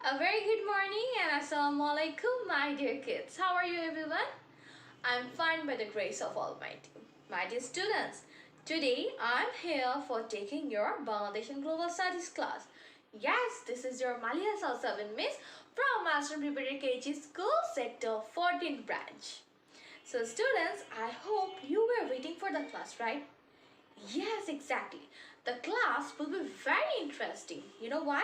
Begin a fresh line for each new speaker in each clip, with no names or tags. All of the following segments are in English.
A very good morning and assalamu alaikum, my dear kids. How are you, everyone? I'm fine by the grace of Almighty. My dear students, today I'm here for taking your Bangladesh and Global Studies class. Yes, this is your Malia Sal 7 Miss from Master Preparatory KG School, Sector 14 branch. So students, I hope you were waiting for the class, right? Yes, exactly. The class will be very interesting. You know why?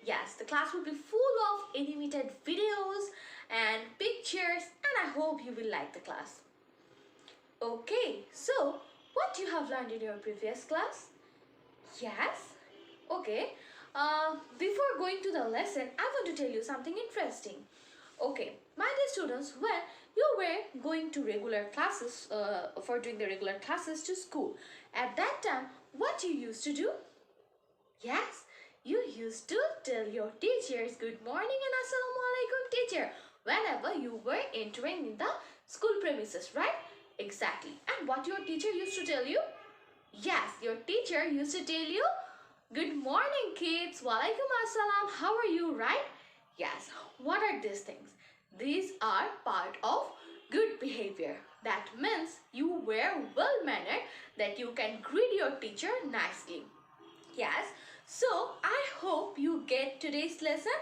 Yes, the class will be full of animated videos and pictures, and I hope you will like the class. Okay, so what you have learned in your previous class? Yes? Okay. Before going to the lesson, I want to tell you something interesting. Okay, my dear students, when you were going to regular classes, for doing the regular classes to school, at that time, what you used to do? Yes, you used to tell your teachers good morning and assalamu alaikum teacher whenever you were entering in the school premises, right? Exactly. And what your teacher used to tell you? Yes, your teacher used to tell you good morning kids, walaikum assalam, how are you, right? Yes, what are these things? These are part of good behavior. That means you were well mannered, that you can greet your teacher nicely. Yes, so I hope you get today's lesson.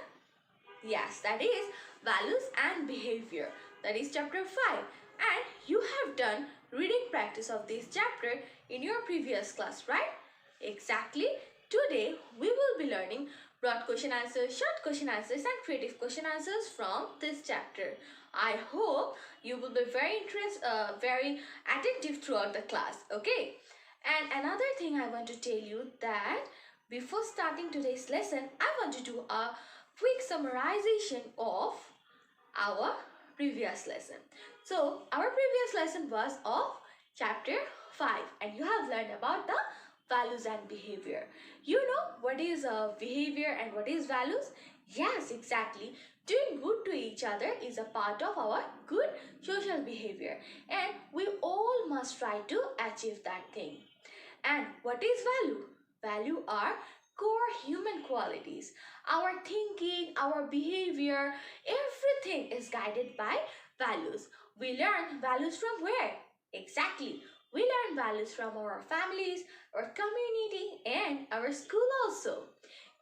Yes, that is values and behavior. That is chapter 5. And you have done reading practice of this chapter in your previous class, right? Exactly. Today we will be learning broad question answers, short question answers and creative question answers from this chapter. I hope you will be very attentive throughout the class. Okay. And another thing I want to tell you that before starting today's lesson, I want to do a quick summarization of our previous lesson. So, our previous lesson was of chapter 5 and you have learned about the values and behavior. You know what is behavior and what is values? Yes, exactly. Doing good to each other is a part of our good social behavior and we all must try to achieve that thing. And what is value? Value are core human qualities. Our thinking, our behavior, everything is guided by values. We learn values from where? Exactly. We learn values from our families, our community, and our school also.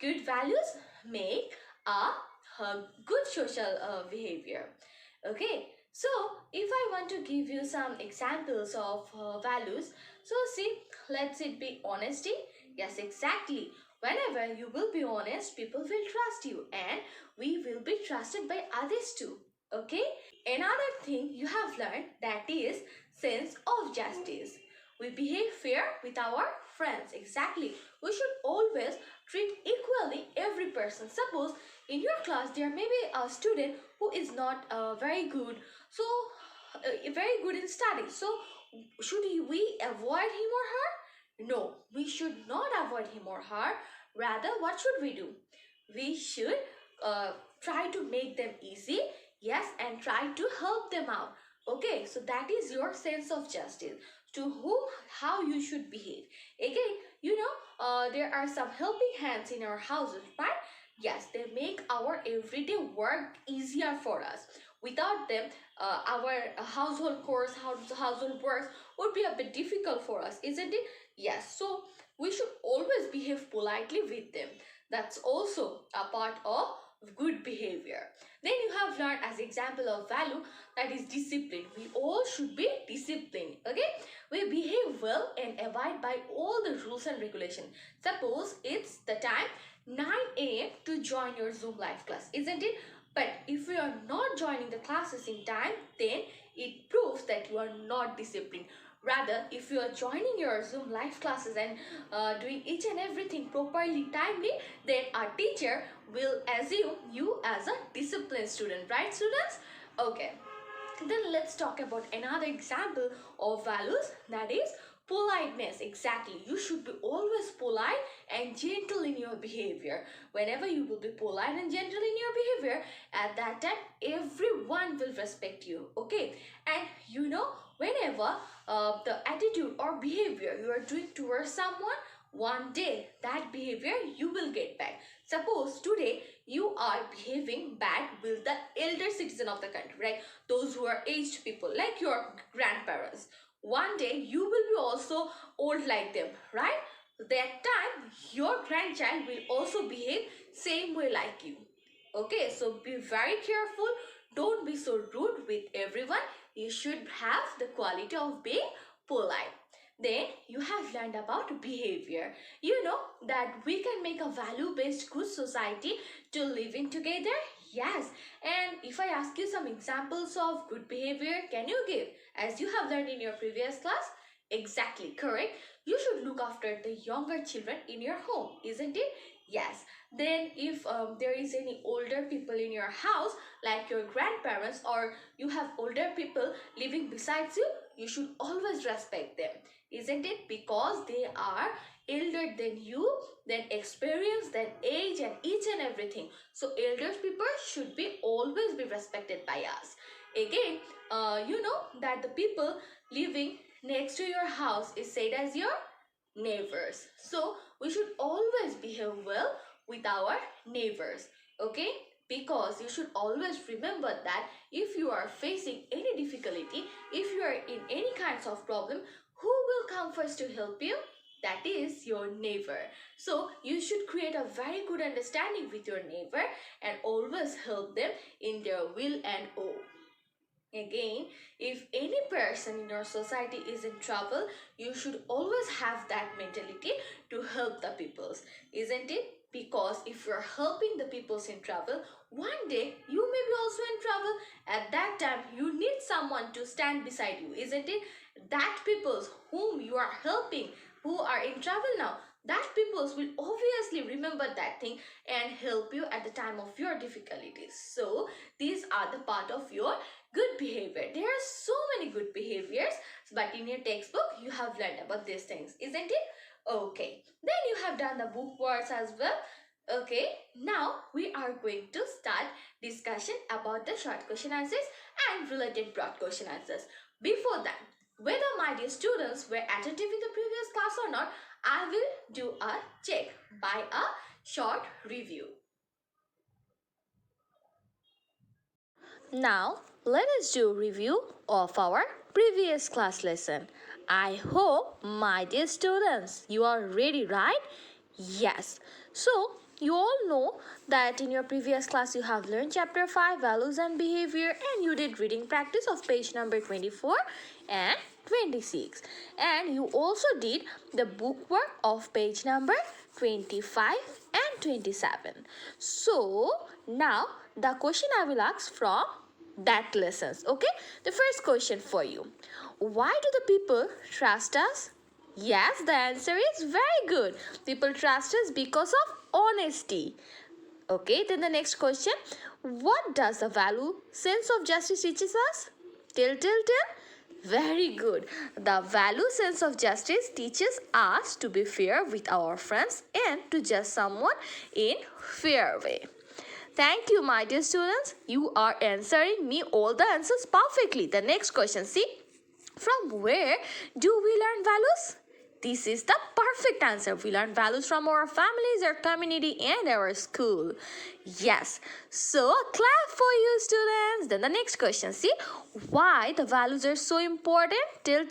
Good values make a good social behavior. Okay, so if I want to give you some examples of values, so see, let's it be honesty. Yes, exactly. Whenever you will be honest, people will trust you and we will be trusted by others too. Okay? Another thing you have learned, that is sense of justice. We behave fair with our friends. Exactly. We should always treat equally every person. Suppose in your class there may be a student who is not very good, so very good in study. So should we avoid him or her? No, we should not avoid him or her. Rather, what should we do? We should try to make them easy, yes, and try to help them out. Okay, so that is your sense of justice. To whom, how you should behave. Again, you know, there are some helping hands in our houses, right? Yes, they make our everyday work easier for us. Without them, our household chores, household works would be a bit difficult for us, isn't it? Yes, so we should always behave politely with them. That's also a part of good behavior. Then you have learned as example of value, that is discipline. We all should be disciplined. Okay, we behave well and abide by all the rules and regulations. Suppose it's the time 9 a.m. to join your Zoom live class, isn't it? But if you are not joining the classes in time, then it proves that you are not disciplined. Rather, if you are joining your Zoom live classes and doing each and everything properly, timely, then our teacher will assume you as a disciplined student, right students? Okay, then let's talk about another example of values, that is politeness. Exactly, you should be always polite and gentle in your behavior. Whenever you will be polite and gentle in your behavior, at that time everyone will respect you. Okay, and you know, whenever the attitude or behavior you are doing towards someone, one day that behavior you will get back. Suppose today you are behaving bad with the elder citizen of the country, right? Those who are aged people like your grandparents. One day you will be also old like them, right? That time your grandchild will also behave same way like you. Okay, so be very careful. Don't be so rude with everyone. You should have the quality of being polite. Then you have learned about behavior. You know that we can make a value-based good society to live in together. Yes, and if I ask you some examples of good behavior, can you give? As you have learned in your previous class? Exactly, correct. You should look after the younger children in your home, isn't it? Yes. Then if there is any older people in your house, like your grandparents, or you have older people living besides you, you should always respect them, isn't it? Because they are elder than you, than experience, than age, and each and everything. So elder people should be always be respected by us. Again, you know that the people living next to your house is said as your neighbors. So we should always behave well with our neighbors, okay? Because you should always remember that if you are facing any difficulty, if you are in any kinds of problem, who will come first to help you? That is your neighbor. So you should create a very good understanding with your neighbor and always help them in their will and woe. Again, if any person in your society is in trouble, you should always have that mentality to help the peoples, isn't it? Because if you're helping the peoples in trouble, one day you may be also in trouble. At that time, you need someone to stand beside you, isn't it? That peoples whom you are helping, who are in trouble now, that peoples will obviously remember that thing and help you at the time of your difficulties. So these are the part of your good behavior. There are so many good behaviors, but in your textbook you have learned about these things, isn't it? Okay, then you have done the book words as well. Okay, now we are going to start discussion about the short question answers and related broad question answers. Before that, whether my dear students were attentive in the previous class or not, I will do a check by a short review. Now, let us do a review of our previous class lesson. I hope, my dear students, you are ready, right? Yes. So, you all know that in your previous class you have learned chapter 5, values and behavior, and you did reading practice of page number 24 and 26. And you also did the book work of page number 25 and 27. So, now the question I will ask from that lessons. Okay, the first question for you: why do the people trust us? Yes, the answer is very good. People trust us because of honesty. Okay, then the next question: what does the value sense of justice teaches us? Till. Very good. The value sense of justice teaches us to be fair with our friends and to judge someone in fair way. Thank you, my dear students. You are answering me all the answers perfectly. The next question, see, from where do we learn values? This is the perfect answer. We learn values from our families, our community, and our school. Yes. So, a clap for you, students. Then the next question, see, why the values are so important? Till.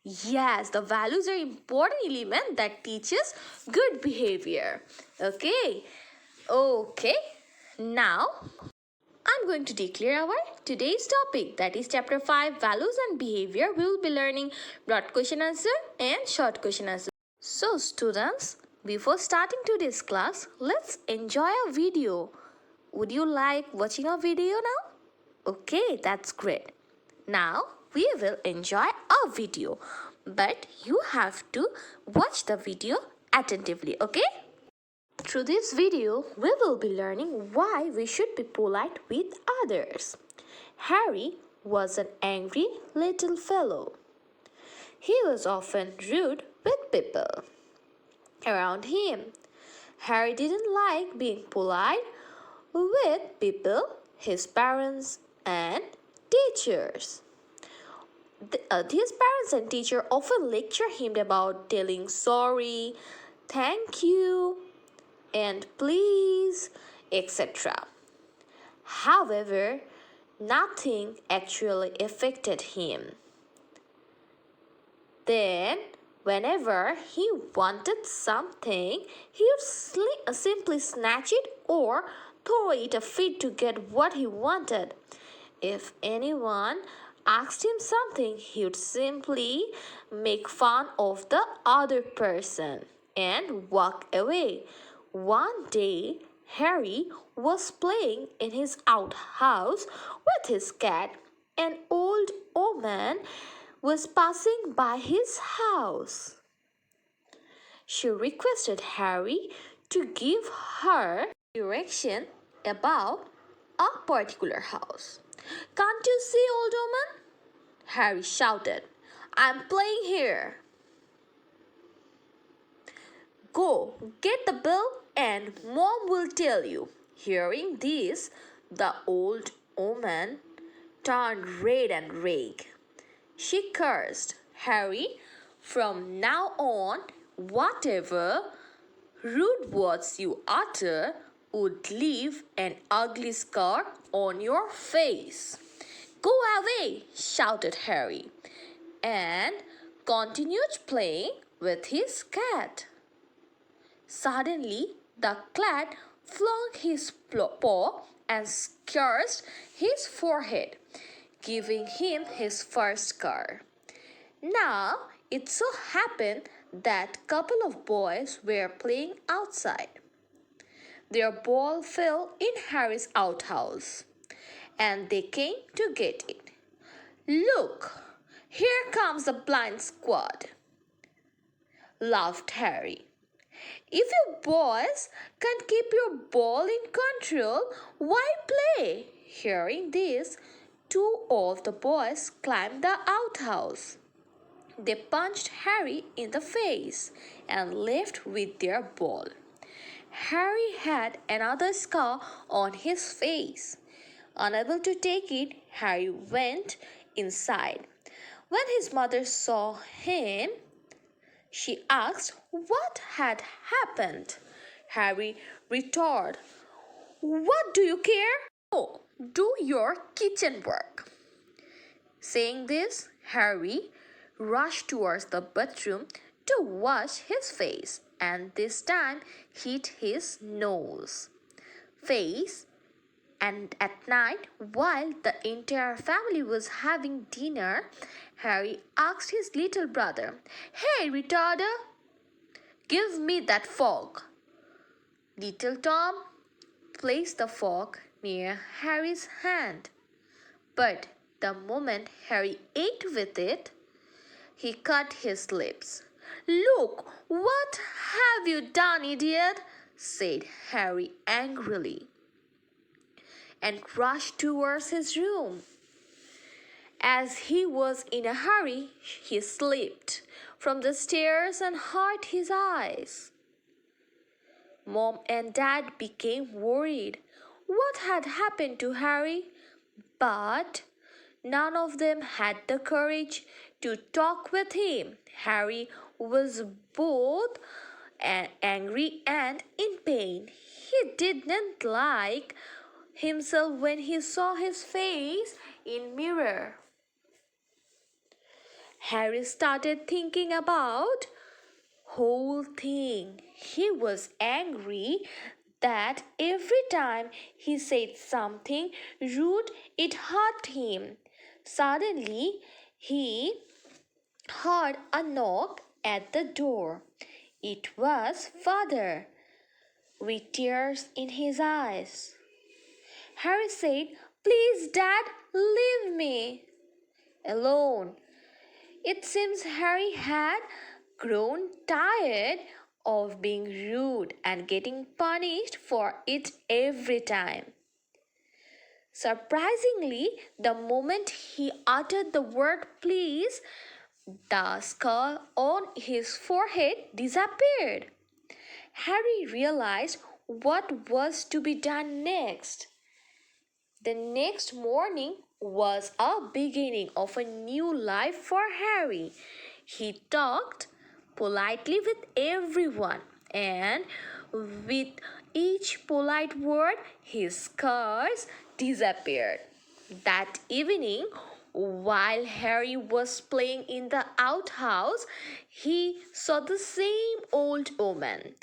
Yes, the values are important element that teaches good behavior. Okay. Now, I'm going to declare our today's topic, that is chapter 5, values and behavior. We will be learning broad question answer and short question answer. So students, before starting today's class, let's enjoy a video. Would you like watching a video now? Okay, that's great. Now we will enjoy a video, but you have to watch the video attentively, okay? Through this video, we will be learning why we should be polite with others. Harry was an angry little fellow. He was often rude with people around him. Harry didn't like being polite with people, his parents, and teachers. His parents and teacher often lecture him about telling sorry, thank you, and please, etc. However, nothing actually affected him. Then, whenever he wanted something, he would simply snatch it or throw it a fit to get what he wanted. If anyone asked him something, he would simply make fun of the other person and walk away. One day, Harry was playing in his outhouse with his cat. An old woman was passing by his house. She requested Harry to give her direction about a particular house. "Can't you see, old woman?" Harry shouted. "I'm playing here." "Go, get the bill and Mom will tell you." Hearing this, the old woman turned red and red. She cursed, "Harry, from now on, whatever rude words you utter would leave an ugly scar on your face." "Go away!" shouted Harry, and continued playing with his cat. Suddenly, the cat flung his paw and scratched his forehead, giving him his first scar. Now, it so happened that couple of boys were playing outside. Their ball fell in Harry's outhouse, and they came to get it. "Look, here comes the blind squad," laughed Harry. "If you boys can't keep your ball in control, why play?" Hearing this, two of the boys climbed the outhouse. They punched Harry in the face and left with their ball. Harry had another scar on his face. Unable to take it, Harry went inside. When his mother saw him, she asked what had happened. Harry retorted, "What do you care? Oh, do your kitchen work." Saying this, Harry rushed towards the bathroom to wash his face and this time hit his nose, face, and at night, while the entire family was having dinner, Harry asked his little brother, "Hey, retarder, give me that fork." Little Tom placed the fork near Harry's hand, but the moment Harry ate with it, he cut his lips. "Look, what have you done, idiot?" said Harry angrily, and rushed towards his room. As he was in a hurry, he slipped from the stairs and hurt his eyes. Mom and Dad became worried. What had happened to Harry? But none of them had the courage to talk with him. Harry was both angry and in pain. He didn't like himself when he saw his face in mirror. Harry started thinking about whole thing. He was angry that every time he said something rude, it hurt him. Suddenly, he heard a knock at the door. It was Father, with tears in his eyes. Harry said, "Please, Dad, leave me alone." It seems Harry had grown tired of being rude and getting punished for it every time. Surprisingly, the moment he uttered the word "please," the scar on his forehead disappeared. Harry realized what was to be done next. The next morning was a beginning of a new life for Harry. He talked politely with everyone, and with each polite word, his scars disappeared. That evening, while Harry was playing in the outhouse, he saw the same old woman.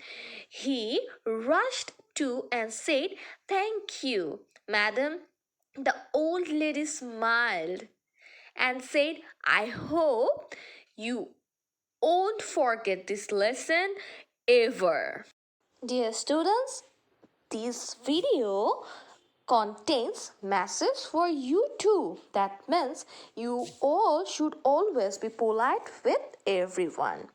He rushed to and said, "Thank you, madam." The old lady smiled and said, "I hope you won't forget this lesson ever." Dear students, this video contains message for you too. That means you all should always be polite with everyone.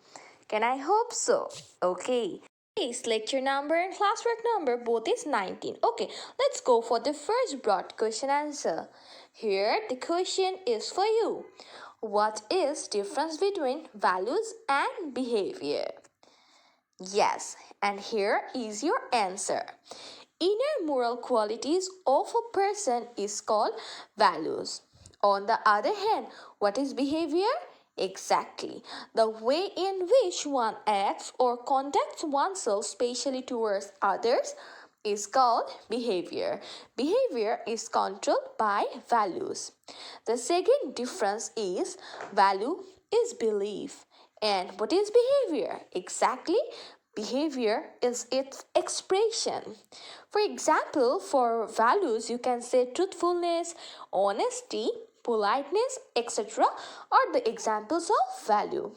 Can I hope so? Okay. Today's lecture number and classwork number both is 19. Okay, let's go for the first broad question answer. Here the question is for you. What is difference between values and behavior? Yes, and here is your answer. Inner moral qualities of a person is called values. On the other hand, what is behavior? Exactly. The way in which one acts or conducts oneself, especially towards others, is called behavior. Behavior is controlled by values. The second difference is value is belief. And what is behavior? Exactly. Behavior is its expression. For example, for values, you can say truthfulness, honesty, politeness, etc. are the examples of value.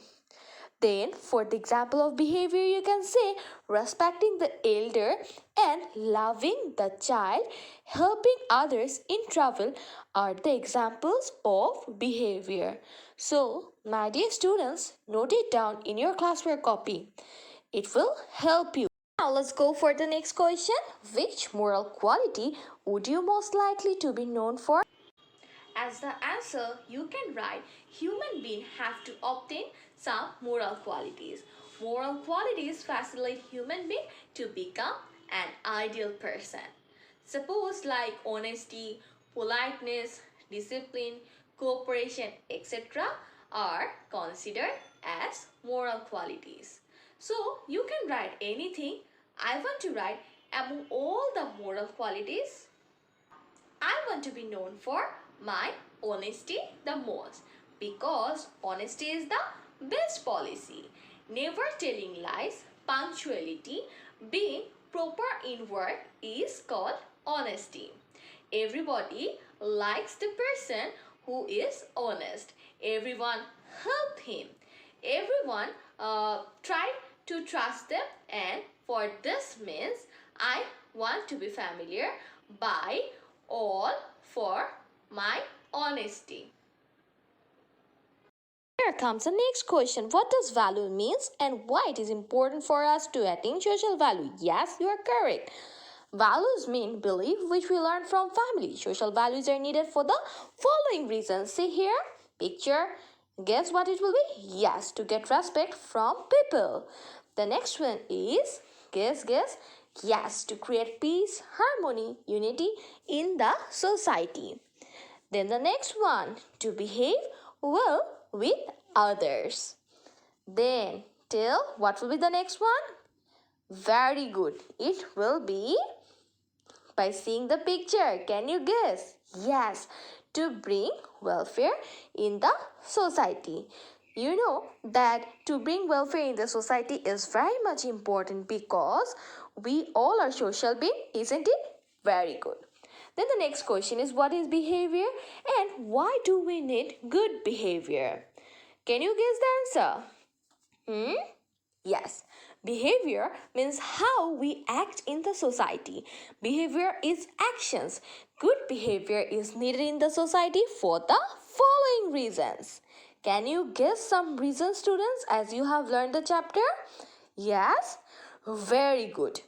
Then, for the example of behavior, you can say respecting the elder and loving the child, helping others in trouble are the examples of behavior. So, my dear students, note it down in your classwork copy. It will help you. Now, let's go for the next question. Which moral quality would you most likely to be known for? As the answer, you can write human beings have to obtain some moral qualities. Moral qualities facilitate human being to become an ideal person. Suppose like honesty, politeness, discipline, cooperation, etc. are considered as moral qualities. So you can write anything. I want to write among all the moral qualities, I want to be known for my honesty the most, because honesty is the best policy. Never telling lies, punctuality, being proper in work is called honesty. Everybody likes the person who is honest. Everyone help him. Everyone try to trust them, and for this means I want to be familiar by all for my honesty. Here comes the next question. What does value means and why it is important for us to attain social value? Yes, you are correct. Values mean belief which we learn from family. Social values are needed for the following reasons. See here, picture. Guess what it will be? Yes, to get respect from people. The next one is, guess. Yes, to create peace, harmony, unity in the society. Then the next one, to behave well with others. Then tell what will be the next one? Very good. It will be by seeing the picture. Can you guess? Yes, to bring welfare in the society. You know that to bring welfare in the society is very much important because we all are social beings, isn't it? Very good. Then the next question is, what is behavior and why do we need good behavior? Can you guess the answer? Yes, behavior means how we act in the society. Behavior is actions. Good behavior is needed in the society for the following reasons. Can you guess some reasons, students, as you have learned the chapter? Yes, very good.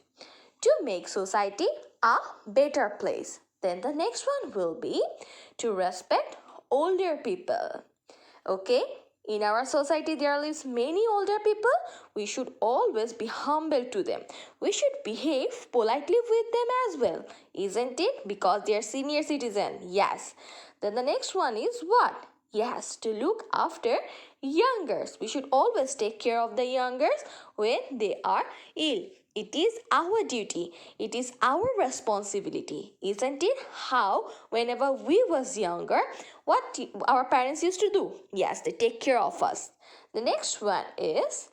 To make society a better place. Then the next one will be to respect older people. Okay, In our society, there lives many older people. We should always be humble to them. We should behave politely with them as well, isn't it? Because they are senior citizen. Yes. Then the next one is what? Yes, to look after youngers. We should always take care of the youngers when they are ill. It is our duty. It is our responsibility, isn't it? How, whenever we was younger, what our parents used to do? Yes, they take care of us. The next one is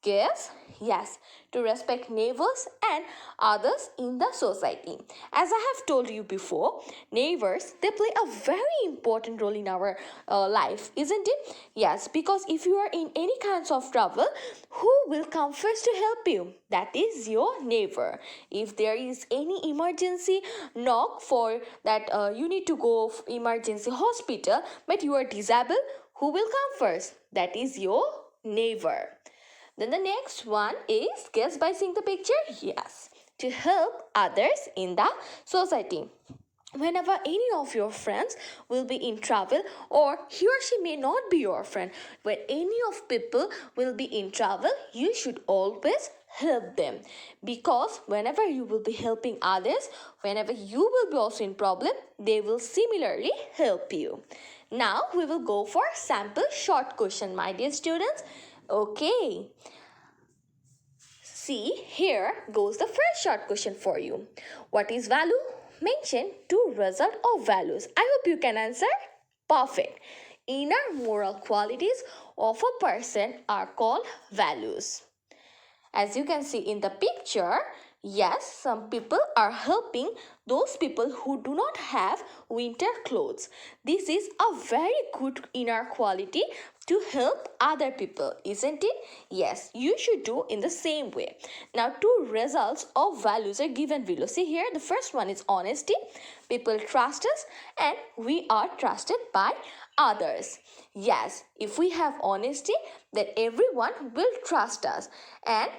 Guess, yes, to respect neighbors and others in the society. As I have told you before, neighbors, they play a very important role in our life, isn't it? Yes, because if you are in any kinds of trouble, who will come first to help you? That is your neighbor. If there is any emergency knock for that you need to go emergency hospital, but you are disabled, who will come first? That is your neighbor. Then the next one is, guess by seeing the picture? Yes, to help others in the society. Whenever any of your friends will be in trouble, or he or she may not be your friend, when any of people will be in trouble, you should always help them, because whenever you will be helping others, whenever you will be also in problem, they will similarly help you. Now we will go for sample short question, my dear students. Okay. See, here goes the first short question for you. What is value? Mention two result of values. I hope you can answer. Perfect. Inner moral qualities of a person are called values. As you can see in the picture, yes, some people are helping those people who do not have winter clothes. This is a very good inner quality to help other people, isn't it? Yes, you should do in the same way. Now, two results of values are given below. See here, the first one is honesty. People trust us and we are trusted by others. Yes, if we have honesty, then everyone will trust us, and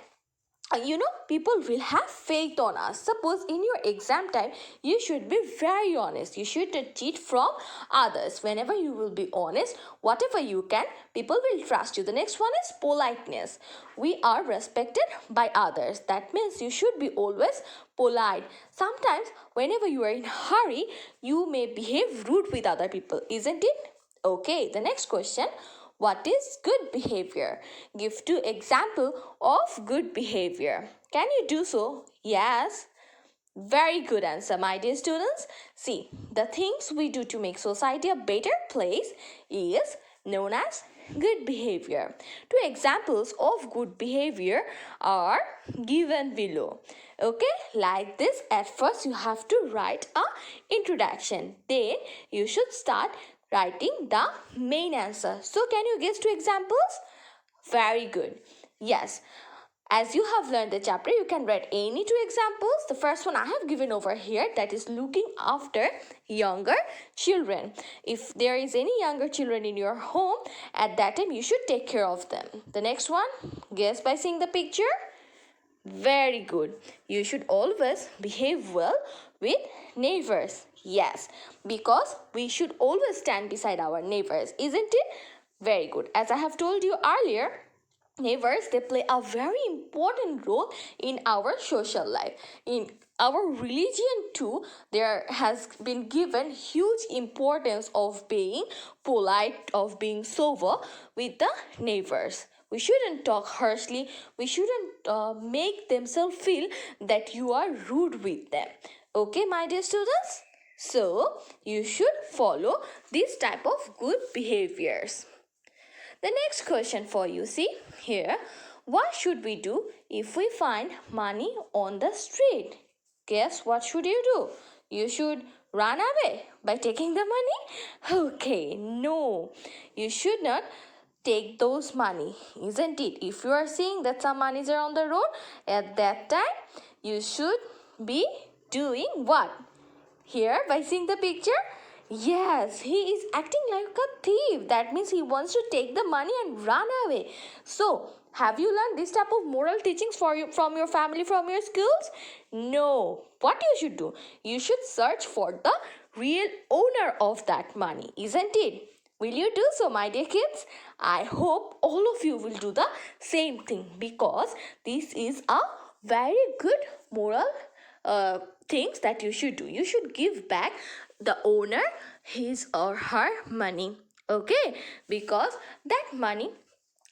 people will have faith on us. Suppose in your exam time, you should be very honest. You should not cheat from others. Whenever you will be honest, whatever you can, people will trust you. The next one is politeness. We are respected by others. That means you should be always polite. Sometimes whenever you are in a hurry, you may behave rude with other people, isn't it? Okay, the next question. What is good behavior? Give two examples of good behavior. Can you do so? Yes. Very good answer, my dear students. See, the things we do to make society a better place is known as good behavior. Two examples of good behavior are given below. Okay, like this, at first you have to write a introduction. Then you should start writing the main answer. So can you guess two examples? Very good. Yes. As you have learned the chapter, you can write any two examples. The first one I have given over here, that is looking after younger children. If there is any younger children in your home, at that time you should take care of them. The next one, guess by seeing the picture. Very good. You should always behave well with neighbors. Yes, because we should always stand beside our neighbors, isn't it? Very good. As I have told you earlier, neighbors, they play a very important role in our social life. In our religion too, there has been given huge importance of being polite, of being sober with the neighbors. We shouldn't talk harshly. We shouldn't make themselves feel that you are rude with them. Okay, my dear students? So, you should follow this type of good behaviors. The next question for you, see here. What should we do if we find money on the street? Guess what should you do? You should run away by taking the money? Okay, no. You should not take those money, isn't it? If you are seeing that some monies are on the road, at that time you should be doing what? Here, by seeing the picture, yes, he is acting like a thief. That means he wants to take the money and run away. So, have you learned this type of moral teachings from your family, from your schools? No. What you should do? You should search for the real owner of that money, isn't it? Will you do so, my dear kids? I hope all of you will do the same thing, because this is a very good moral things that you should do. You should give back the owner his or her money, okay, because that money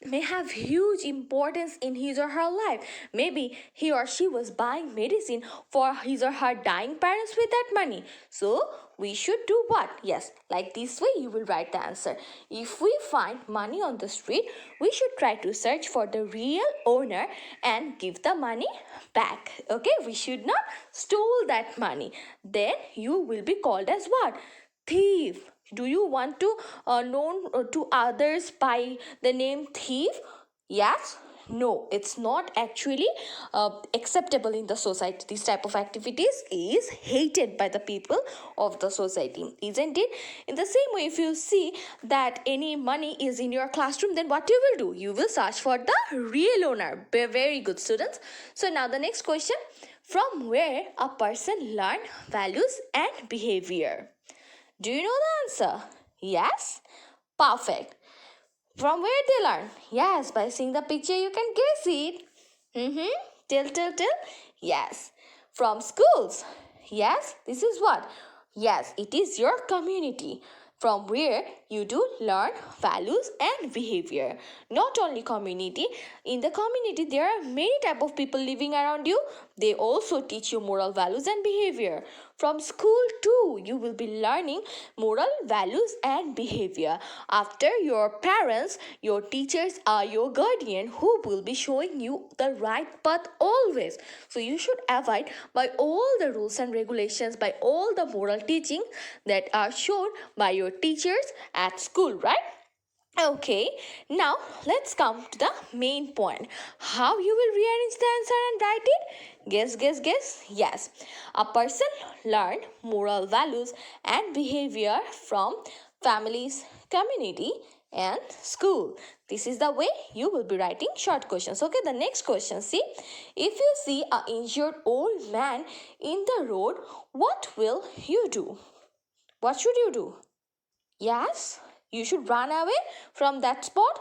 may have huge importance in his or her life. Maybe he or she was buying medicine for his or her dying parents with that money. So we should do what? Yes, like this way you will write the answer. If we find money on the street, we should try to search for the real owner and give the money back. Okay, we should not steal that money. Then you will be called as what? Thief. Do you want to known to others by the name thief? Yes. No, it's not actually acceptable in the society. This type of activities is hated by the people of the society, isn't it? In the same way, if you see that any money is in your classroom, then what you will do? You will search for the real owner. Very good, students. So now the next question: from where a person learn values and behavior? Do you know the answer? Yes? Perfect. From where they learn? Yes, by seeing the picture you can guess it. Mm-hmm. Till. Yes. From schools. Yes, this is what? Yes, it is your community, from where you do learn values and behavior. Not only community, in the community there are many type of people living around you. They also teach you moral values and behavior. From school too, you will be learning moral values and behavior. After your parents, your teachers are your guardian who will be showing you the right path always. So you should abide by all the rules and regulations, by all the moral teaching that are shown by your teachers at school, right? Okay, now let's come to the main point. How you will rearrange the answer and write it? Guess. Yes, a person learn moral values and behavior from families, community, and school. This is the way you will be writing short questions. Okay, the next question. See, if you see an injured old man in the road, what will you do? What should you do? Yes, you should run away from that spot?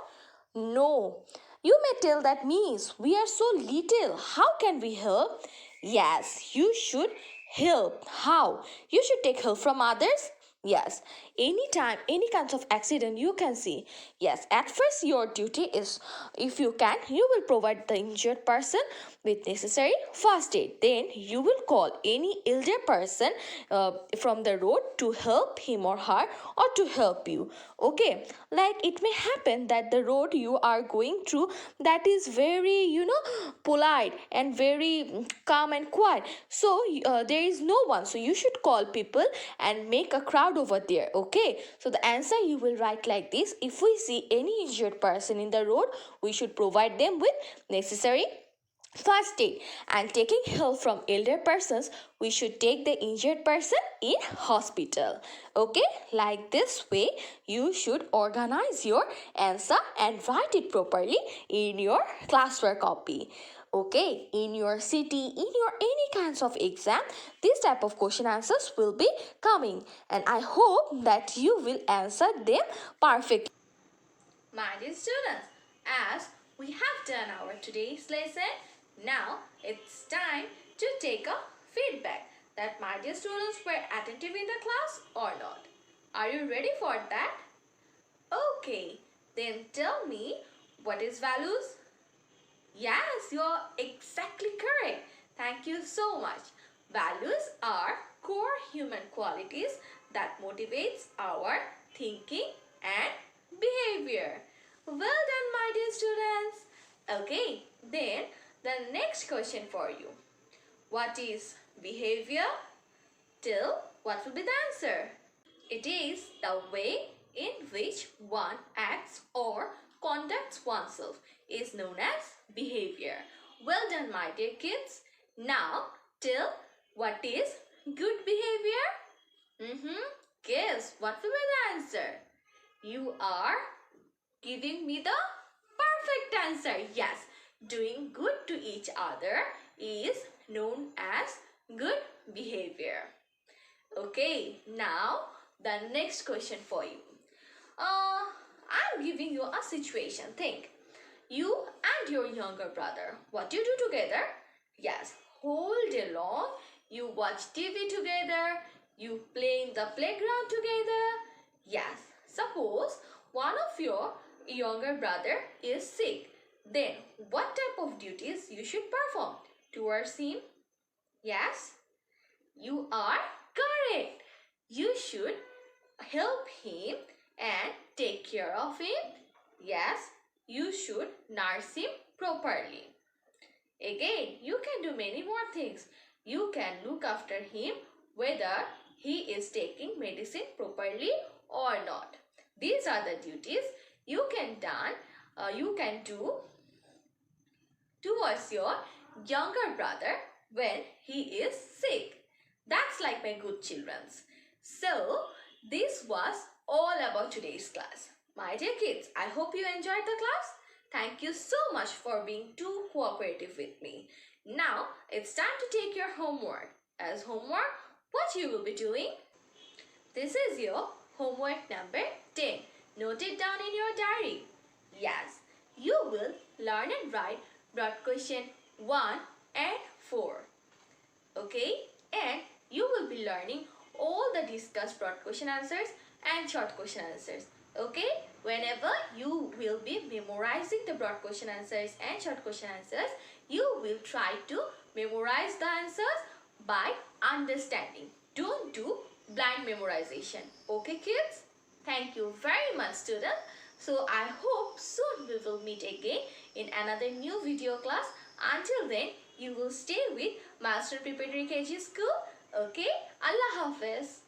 No. You may tell that means we are so little. How can we help? Yes, you should help. How? You should take help from others. Yes, anytime, any kinds of accident you can see. Yes, at first your duty is, if you can, you will provide the injured person with necessary first aid. Then you will call any elder person from the road to help him or her, or to help you. Okay, like it may happen that the road you are going through, that is very, polite and very calm and quiet. So there is no one. So you should call people and make a crowd over there. Okay, so the answer you will write like this: if we see any injured person in the road, we should provide them with necessary first aid, and taking help from elder persons, we should take the injured person in hospital. Okay, like this way you should organize your answer and write it properly in your classwork copy. Okay, in your city, in your any kinds of exam, this type of question answers will be coming, and I hope that you will answer them perfectly. My dear students, as we have done our today's lesson, now it's time to take a feedback that my dear students were attentive in the class or not. Are you ready for that? Okay, then tell me, what is values? Yes, you're exactly correct. Thank you so much. Values are core human qualities that motivates our thinking and behavior. Well done, my dear students. Okay, then the next question for you. What is behavior? Till what will be the answer? It is the way in which one acts or conducts oneself is known as behavior. Well done, my dear kids. Now, till what is good behavior? Guess what will be the answer? You are giving me the perfect answer. Yes, doing good to each other is known as good behavior. Okay, now the next question for you. I'm giving you a situation. Think. You and your younger brother, what do you do together? Yes, whole day long you watch TV together, you play in the playground together. Yes, suppose one of your younger brother is sick. Then what type of duties you should perform towards him? Yes, you are correct. You should help him and take care of him. Yes, you should nurse him properly. Again, you can do many more things. You can look after him whether he is taking medicine properly or not. These are the duties you can do towards your younger brother when he is sick. That's like my good children's. So, this was all about today's class. My dear kids, I hope you enjoyed the class. Thank you so much for being too cooperative with me. Now, it's time to take your homework. As homework, what you will be doing? This is your homework number 10. Note it down in your diary. Yes, you will learn and write broad question 1 and 4. Okay? And you will be learning all the discussed broad question answers and short question answers. Okay? Whenever you will be memorizing the broad question answers and short question answers, you will try to memorize the answers by understanding. Don't do blind memorization. Okay, kids? Thank you very much, students. So I hope soon we will meet again in another new video class. Until then, you will stay with Master Preparatory KG School. Okay? Allah Hafiz.